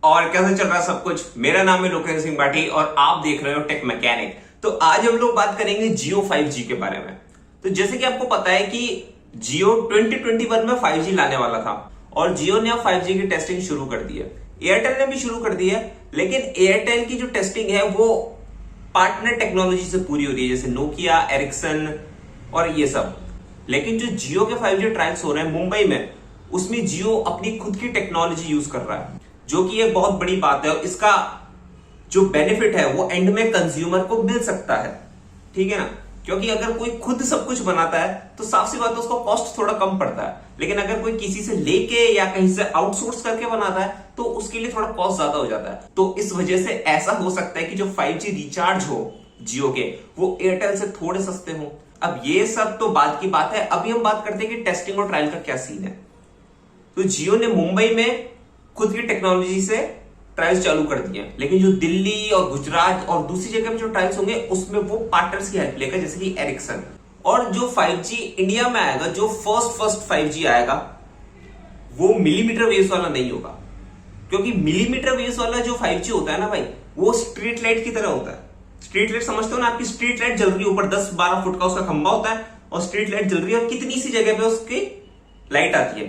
और कैसे चल रहा है सब कुछ। मेरा नाम है लोकेश सिंह भाटी और आप देख रहे हो टेक मैकेनिक। तो आज हम लोग बात करेंगे जियो 5G के बारे में। तो जैसे कि आपको पता है कि जियो 2021 में 5G लाने वाला था और जियो ने अब 5G की टेस्टिंग शुरू कर दी है। एयरटेल ने भी शुरू कर दी है, लेकिन एयरटेल की जो टेस्टिंग है वो पार्टनर टेक्नोलॉजी से पूरी हो रही है, जैसे नोकिया, एरिक्सन और ये सब। लेकिन जो जियो के 5G ट्रायल्स हो रहे हैं मुंबई में, उसमें जियो अपनी खुद की टेक्नोलॉजी यूज कर रहा है, जो कि एक बहुत बड़ी बात है। और इसका जो बेनिफिट है वो एंड में कंज्यूमर को मिल सकता है, ठीक है ना। क्योंकि अगर कोई खुद सब कुछ बनाता है तो साफ सी बात है उसको कॉस्ट थोड़ा कम पड़ता है, लेकिन अगर कोई किसी से लेके या कहीं से आउटसोर्स करके बनाता है तो उसके लिए थोड़ा कॉस्ट ज्यादा हो जाता है। तो इस वजह से ऐसा हो सकता है कि जो 5G रिचार्ज हो जियो के, वो एयरटेल से थोड़े सस्ते हो। अब ये सब तो बाद की बात है, अभी हम बात करते हैं कि टेस्टिंग और ट्रायल का क्या सीन है। तो जियो ने मुंबई में खुद की टेक्नोलॉजी से ट्रायल्स चालू कर दिए, लेकिन जो दिल्ली और गुजरात और दूसरी जगह में जो ट्रायल्स होंगे उसमें वो पार्टनर्स की हेल्प लेगा, जैसे कि एरिक्सन। और जो 5G इंडिया में आएगा, जो फर्स्ट 5G आएगा, वो मिलीमीटर वेव्स वाला नहीं होगा। क्योंकि मिलीमीटर वेव्स वाला जो 5G होता है ना भाई, वो स्ट्रीट लाइट की तरह होता है। स्ट्रीट लाइट समझते हो ना, आपकी स्ट्रीट लाइट जल रही है, ऊपर 10-12 फुट का उसका खंबा होता है और स्ट्रीट लाइट जल रही है और कितनी सी जगह पे उसकी लाइट आती है।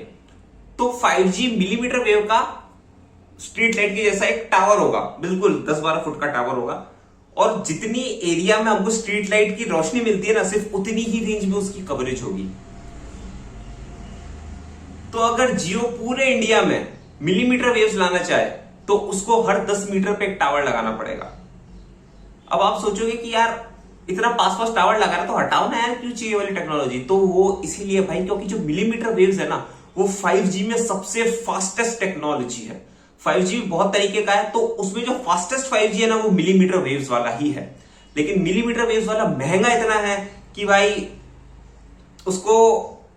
तो 5G मिलीमीटर वेव का स्ट्रीट लाइट की जैसा एक टावर होगा, बिल्कुल 10-12 फुट का टावर होगा। और जितनी एरिया में हमको स्ट्रीट लाइट की रोशनी मिलती है ना, सिर्फ उतनी ही रेंज में उसकी कवरेज होगी। तो अगर जियो पूरे इंडिया में मिलीमीटर वेव्स लाना चाहे तो उसको हर 10 मीटर पे एक टावर लगाना पड़ेगा। अब आप सोचोगे कि यार इतना पास टावर लगाना तो हटाओ ना यार, क्यों चाहिए वाली टेक्नोलॉजी। तो वो इसीलिए भाई, क्योंकि जो मिलीमीटर वेव्स है ना, वो 5G में सबसे फास्टेस्ट टेक्नोलॉजी है। 5G बहुत तरीके का है, तो उसमें जो फास्टेस्ट 5G है ना, वो मिलीमीटर वेव्स वाला ही है। लेकिन मिलीमीटर वेव्स वाला महंगा इतना है कि भाई उसको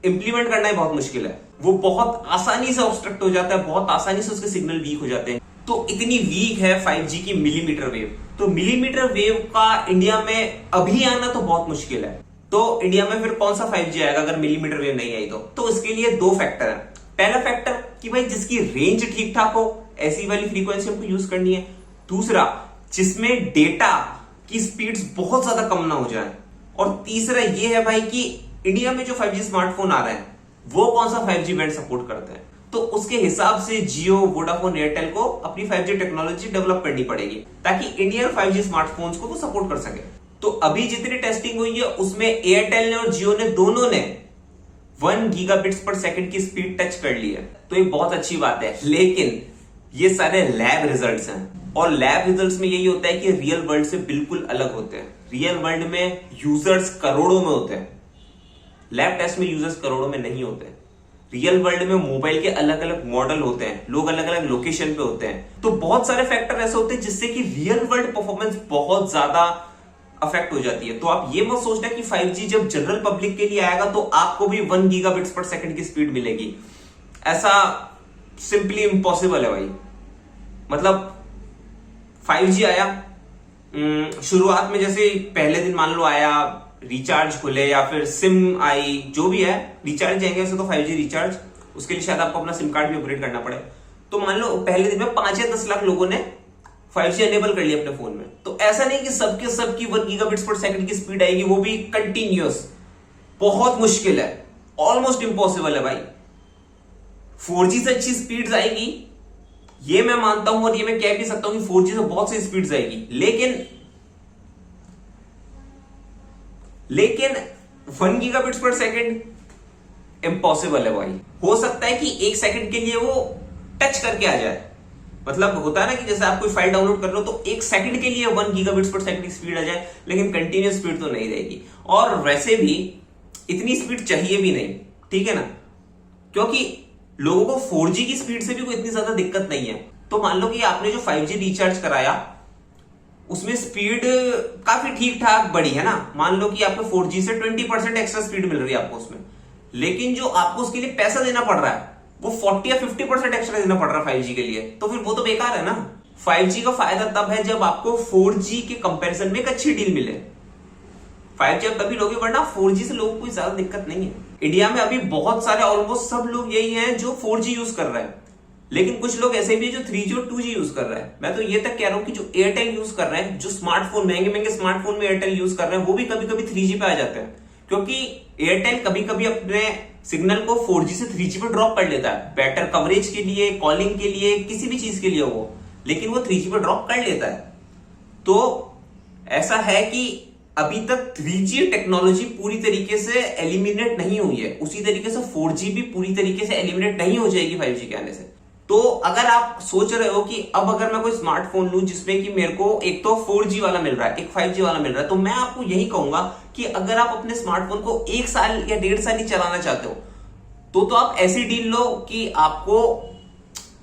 इंप्लीमेंट करना ही बहुत मुश्किल है। वो बहुत आसानी से ऑब्स्ट्रक्ट हो जाता है, बहुत आसानी से उसके सिग्नल वीक हो जाते हैं। तो इतनी वीक है 5G की मिलीमीटर वेव। तो मिलीमीटर वेव का इंडिया में अभी आना तो बहुत मुश्किल है। तो इंडिया में फिर कौन सा 5G आएगा अगर मिलीमीटर वेव नहीं आई तो इसके लिए दो फैक्टर है। पहला फैक्टर कि भाई जिसकी रेंज ठीक ठाक हो, ऐसी वाली फ्रीक्वेंसी हमको यूज करनी है। दूसरा, जिसमें डेटा की स्पीड्स बहुत ज्यादा कम ना हो जाए। और तीसरा ये है भाई कि इंडिया में जो 5G स्मार्टफोन आ रहे हैं वो कौन सा 5G बैंड सपोर्ट करते हैं। तो उसके हिसाब से जियो, वोडाफोन, एयरटेल को अपनी 5G टेक्नोलॉजी डेवलप करनी पड़ेगी ताकि इंडियन 5G स्मार्टफोन्स को वो सपोर्ट कर सके। तो अभी जितनी टेस्टिंग हुई है उसमें एयरटेल ने और जियो ने दोनों ने 1 गीगाबिट्स पर सेकंड की स्पीड टच कर ली है। तो ये बहुत अच्छी बात है, लेकिन ये सारे लैब रिजल्ट्स हैं और लैब रिजल्ट्स में यही होता है कि रियल वर्ल्ड से बिल्कुल अलग होते हैं। रियल वर्ल्ड में यूजर्स करोड़ों में होते हैं, लैब टेस्ट में यूजर्स करोड़ों में नहीं होते। रियल वर्ल्ड में मोबाइल के अलग अलग मॉडल होते हैं, लोग अलग अलग लोकेशन पे होते हैं। तो बहुत सारे फैक्टर ऐसे होते हैं जिससे कि रियल वर्ल्ड परफॉर्मेंस बहुत ज्यादा अफेक्ट हो जाती है। तो आप ये मत सोचना कि 5G जब जनरल पब्लिक के लिए आएगा तो आपको भी 1 गीगाबिट्स पर सेकंड की स्पीड मिलेगी। ऐसा सिंपली इम्पॉसिबल है भाई। मतलब 5G आया, शुरुआत में जैसे पहले दिन मान लो आया, रिचार्ज खुले या फिर सिम आई, जो भी है रिचार्ज जाएंगे वैसे तो 5G रिचार्ज, उसके लिए शायद आपको अपना सिम कार्ड भी अपग्रेड करना पड़े। तो मान लो पहले दिन में 5 या 10 लाख लोगों ने 5G एनेबल कर लिया अपने फोन में। तो ऐसा नहीं कि सबके सबकी 1 गीगाबिट्स पर सेकंड की स्पीड आएगी, वो भी कंटिन्यूअस। बहुत मुश्किल है, ऑलमोस्ट इम्पॉसिबल है भाई। 4G से अच्छी स्पीड्स आएगी ये मैं मानता हूं और ये मैं कह भी सकता हूं कि 4G से बहुत सी स्पीड्स आएगी, लेकिन 1 गीगाबिट्स पर सेकंड इम्पॉसिबल है भाई। हो सकता है कि 1 सेकंड के लिए वो टच करके आ जाए। मतलब होता है ना कि जैसे आप कोई फाइल डाउनलोड कर लो तो 1 सेकंड के लिए 1 गीगाबिट्स पर सेकंड की स्पीड आ जाए, लेकिन कंटिन्यूअस स्पीड तो नहीं रहेगी। और वैसे भी इतनी स्पीड चाहिए भी नहीं, ठीक है ना, क्योंकि लोगों को 4G की स्पीड से भी कोई इतनी ज्यादा दिक्कत नहीं है। तो मान लो कि आपने जो 5G रिचार्ज कराया उसमें स्पीड काफी ठीक ठाक बढ़ी है ना, मान लो कि आपको 4G से 20% एक्स्ट्रा स्पीड मिल रही है आपको उसमें, लेकिन जो आपको उसके लिए पैसा देना पड़ रहा है वो 40 या 50% एक्स्ट्रा देना पड़ रहा है 5G के लिए, तो फिर वो तो बेकार है ना। 5G का फायदा तब है जब आपको 4G के कंपैरिजन में एक अच्छी डील मिले। 5G आप तभी लोगे, वरना 4G से लोगों को कोई ज्यादा दिक्कत नहीं है। इंडिया में अभी बहुत सारे, ऑलमोस्ट सब लोग यही हैं जो 4G यूज कर रहे हैं। लेकिन कुछ लोग ऐसे भी है जो 3G और 2G यूज कर रहे हैं। मैं तो ये तक कह रहा हूं कि जो एयरटेल यूज कर रहे हैं, जो स्मार्टफोन महंगे महंगे स्मार्टफोन में एयरटेल यूज कर रहे हैं, वो भी कभी कभी 3G पे आ जाते हैं, क्योंकि एयरटेल कभी कभी अपने सिग्नल को 4G से 3G पे ड्रॉप कर लेता है, बेटर कवरेज के लिए, कॉलिंग के लिए, किसी भी चीज के लिए वो, लेकिन वो 3G पे ड्रॉप कर लेता है। तो ऐसा है कि अभी तक 3G टेक्नोलॉजी पूरी तरीके से एलिमिनेट नहीं हुई है, उसी तरीके से 4G भी पूरी तरीके से एलिमिनेट नहीं हो जाएगी 5G के आने से। तो अगर आप सोच रहे हो कि अब अगर मैं कोई स्मार्टफोन लूं जिसमें कि मेरे को एक तो 4G वाला मिल रहा है, एक 5G वाला मिल रहा है, तो मैं आपको यही कहूंगा कि अगर आप अपने स्मार्टफोन को 1 साल या 1.5 साल ही चलाना चाहते हो, तो आप ऐसी डील लो कि आपको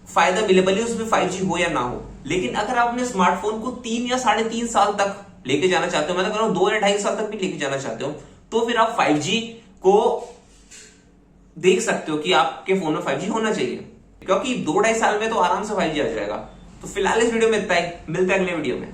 फायदा मिले, भले उसमें 5G हो या ना हो। लेकिन अगर आप अपने स्मार्टफोन को 3 या 3.5 साल तक लेके जाना चाहते हो, मैं तो कह रहा हूं 2 या 2.5 साल तक भी लेके जाना चाहते हो, तो फिर आप 5G को देख सकते हो कि आपके फोन में 5G होना चाहिए, क्योंकि 2-2.5 साल में तो आराम से 5G आ जाएगा। तो फिलहाल इस वीडियो में इतना ही, मिलते हैं अगले वीडियो में।